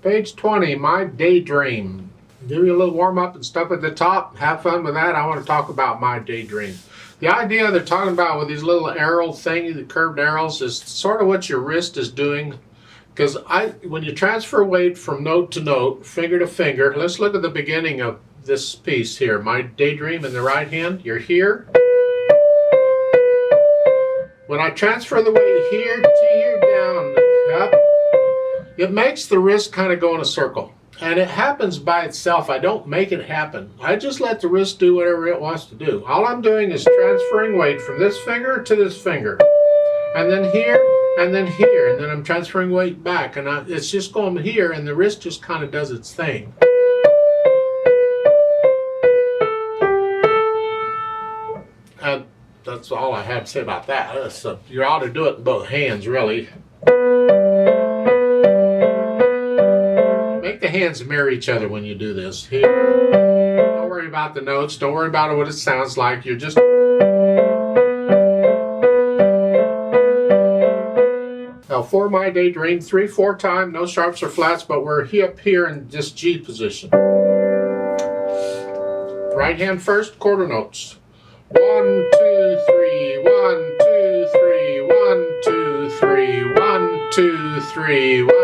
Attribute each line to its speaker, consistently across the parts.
Speaker 1: Page 20, My Daydream. Give you a little warm up and stuff at the top. Have fun with that. I want to talk about My Daydream. The idea they're talking about with these little arrow thingy, the curved arrows, is sort of what your wrist is doing. Because when you transfer weight from note to note, finger to finger, let's look at the beginning of this piece here. My Daydream in the right hand, you're here. When I transfer the weight here to here down, up, it makes the wrist kind of go in a circle. And it happens by itself. I don't make it happen. I just let the wrist do whatever it wants to do. All I'm doing is transferring weight from this finger to this finger. And then here, and then here. And then I'm transferring weight back. And it's just going here, and the wrist just kind of does its thing. And that's all I have to say about that. You ought to do it in both hands, really. Make the hands mirror each other when you do this. Here. Don't worry about the notes. Don't worry about what it sounds like. You're just... Now for My Daydream, 3/4 time, no sharps or flats, but we're up here in this G position. Right hand first, quarter notes. 1, 2, 3, 1, 2, 3, 1, 2, 3, 1, 2, 3, 1.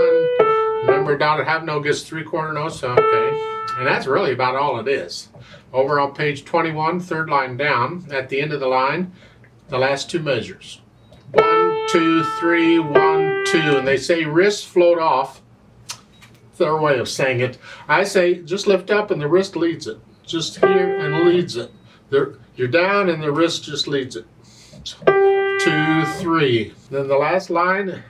Speaker 1: Remember, down at half note gets 3/4 notes, okay. And that's really about all it is. Over on page 21, third line down, at the end of the line, the last two measures. 1, 2, 3, 1, 2. And they say wrists float off. It's their way of saying it. I say just lift up and the wrist leads it. Just here and leads it. You're down and the wrist just leads it. 2, 3. Then the last line.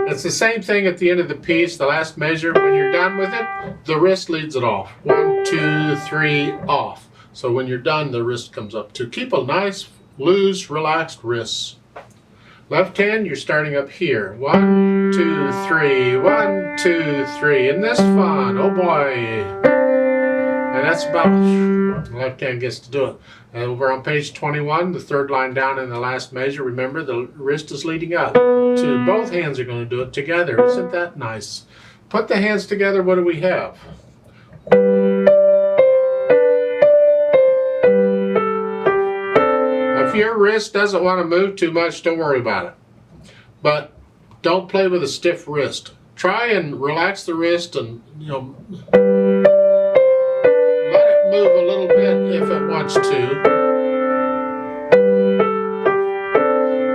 Speaker 1: It's the same thing at the end of the piece, the last measure. When you're done with it, the wrist leads it off. 1, 2, 3, off. So when you're done, the wrist comes up too. Keep a nice, loose, relaxed wrist. Left hand, you're starting up here. 1, 2, 3, 1, 2, 3. Isn't this fun? Oh boy. And that's about, the left hand gets to do it. And over on page 21, the third line down in the last measure, remember the wrist is leading up. Both hands are going to do it together. Isn't that nice? Put the hands together, what do we have? If your wrist doesn't want to move too much, don't worry about it. But don't play with a stiff wrist. Try and relax the wrist and, let it move a little bit if it wants to.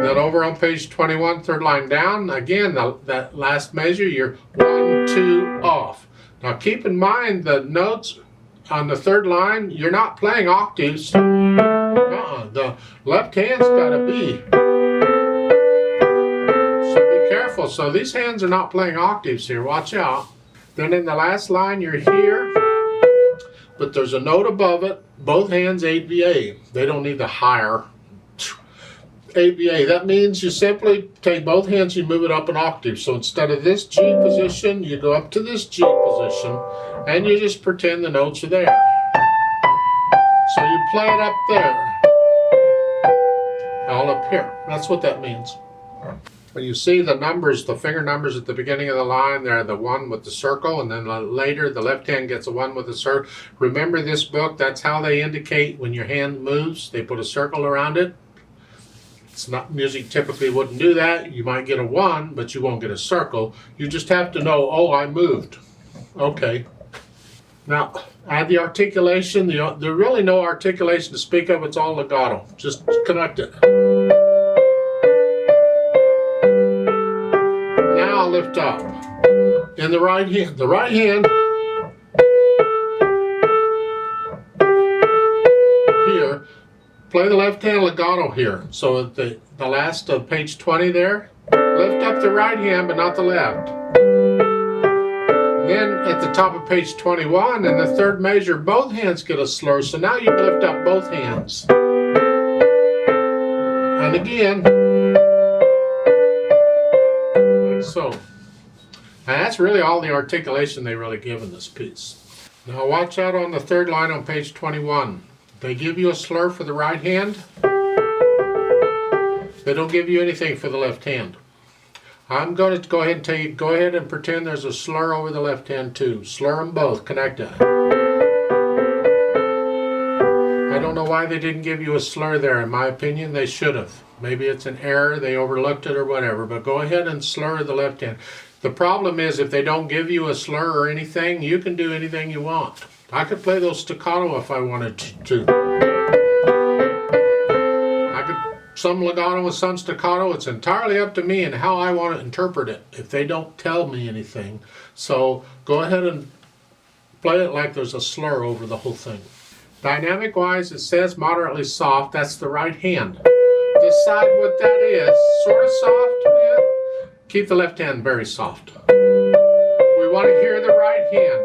Speaker 1: Then over on page 21, third line down, again, that last measure, you're 1, 2, off. Now keep in mind the notes on the third line, you're not playing octaves. The left hand's got a B. So be careful. So these hands are not playing octaves here. Watch out. Then in the last line, you're here, but there's a note above it. Both hands ABA. They don't need the higher. ABA. That means you simply take both hands, you move it up an octave. So instead of this G position, you go up to this G position, and you just pretend the notes are there. So you play it up there. All up here. That's what that means. When you see the numbers, the finger numbers at the beginning of the line, they're the 1 with the circle, and then later the left hand gets a 1 with the circle. Remember this book, that's how they indicate when your hand moves. They put a circle around it. It's not, music typically wouldn't do that. You might get a 1, but you won't get a circle. You just have to know, oh, I moved. Okay. Now, add the articulation. There's really no articulation to speak of. It's all legato. Just connect it. Now lift up. In the right hand. The right hand here. Play the left hand legato here. So at the last of page 20 there, lift up the right hand but not the left. Then at the top of page 21 in the third measure, both hands get a slur. So now you lift up both hands. And again, like so. And that's really all the articulation they really give in this piece. Now watch out on the third line on page 21. They give you a slur for the right hand. They don't give you anything for the left hand. I'm going to go ahead and tell you, go ahead and pretend there's a slur over the left hand too. Slur them both, connect it. I don't know why they didn't give you a slur there. In my opinion, they should have. Maybe it's an error, they overlooked it or whatever, but go ahead and slur the left hand. The problem is if they don't give you a slur or anything, you can do anything you want. I could play those staccato if I wanted to. I could some legato and some staccato. It's entirely up to me and how I want to interpret it if they don't tell me anything. So go ahead and play it like there's a slur over the whole thing. Dynamic wise, it says moderately soft. That's the right hand. Decide what that is. Sort of soft, yeah. Keep the left hand very soft. We want to hear the right hand.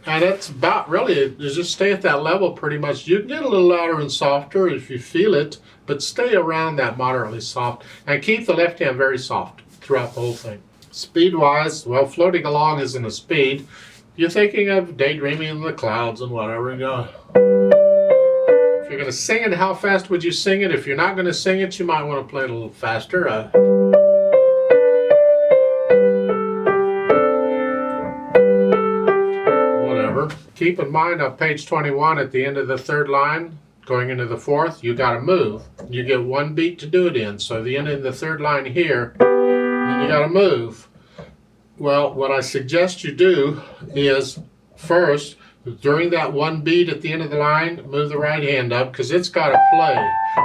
Speaker 1: And that's about really, just stay at that level pretty much. You can get a little louder and softer if you feel it, but stay around that moderately soft. And keep the left hand very soft throughout the whole thing. Speed-wise, well, floating along isn't a speed. You're thinking of daydreaming in the clouds and whatever. If you're going to sing it, how fast would you sing it? If you're not going to sing it, you might want to play it a little faster. Whatever. Keep in mind on page 21 at the end of the third line, going into the fourth, you got to move. You get one beat to do it in. So the end of the third line here, then you got to move. Well, what I suggest you do is first, during that one beat at the end of the line, move the right hand up because it's got to play.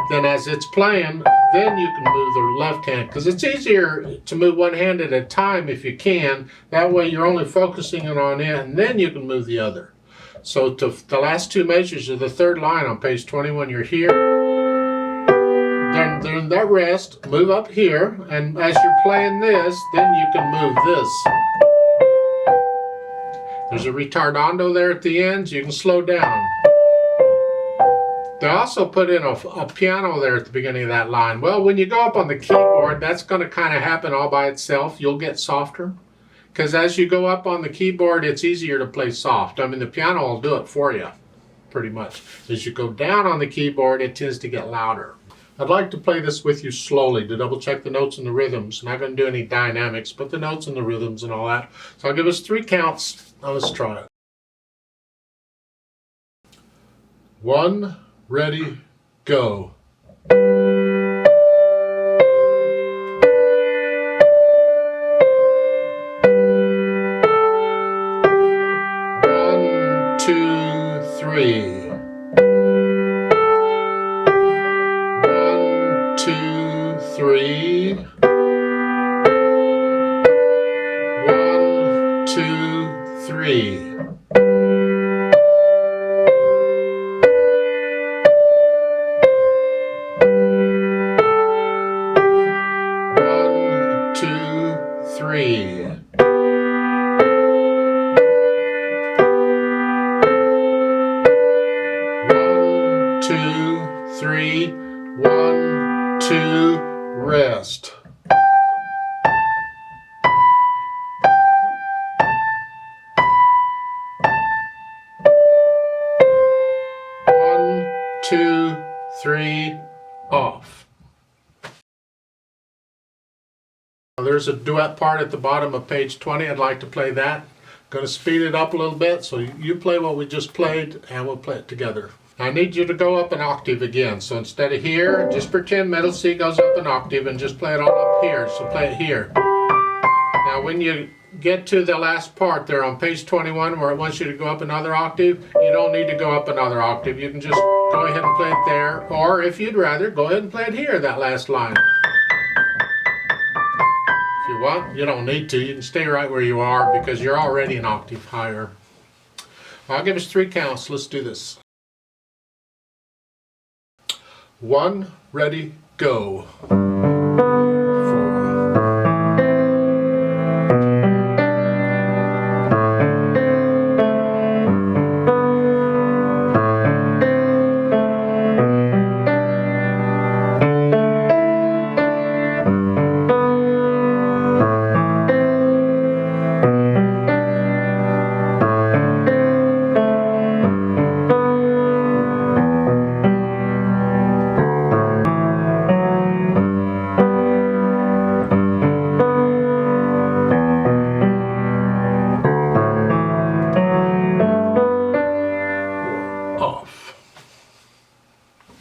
Speaker 1: Then as it's playing, then you can move the left hand because it's easier to move one hand at a time if you can. That way you're only focusing on it and then you can move the other. So to the last two measures of the third line on page 21, you're here. Then that rest, move up here, and as you're playing this, then you can move this. There's a retardando there at the end, so you can slow down. They also put in a piano there at the beginning of that line. Well, when you go up on the keyboard, that's going to kind of happen all by itself. You'll get softer. Because as you go up on the keyboard, it's easier to play soft. I mean, the piano will do it for you, pretty much. As you go down on the keyboard, it tends to get louder. I'd like to play this with you slowly to double check the notes and the rhythms. I'm not going to do any dynamics, but the notes and the rhythms and all that. So I'll give us 3 counts. Now let's try it. 1, ready, go. 1, 2, 3. 3. 1, 2, 3. 1, 2, 3. 1, 2, 3. 1, 2, rest. 1, 2, 3, off. Now there's a duet part at the bottom of page 20. I'd like to play that. Going to speed it up a little bit, so you play what we just played and we'll play it together. I need you to go up an octave again. So instead of here, just pretend middle C goes up an octave and just play it all up here. So play it here. Now when you get to the last part there on page 21 where it wants you to go up another octave, you don't need to go up another octave. You can just go ahead and play it there. Or if you'd rather, go ahead and play it here, that last line. If you want, you don't need to. You can stay right where you are because you're already an octave higher. I'll give us 3 counts. Let's do this. 1, ready, go.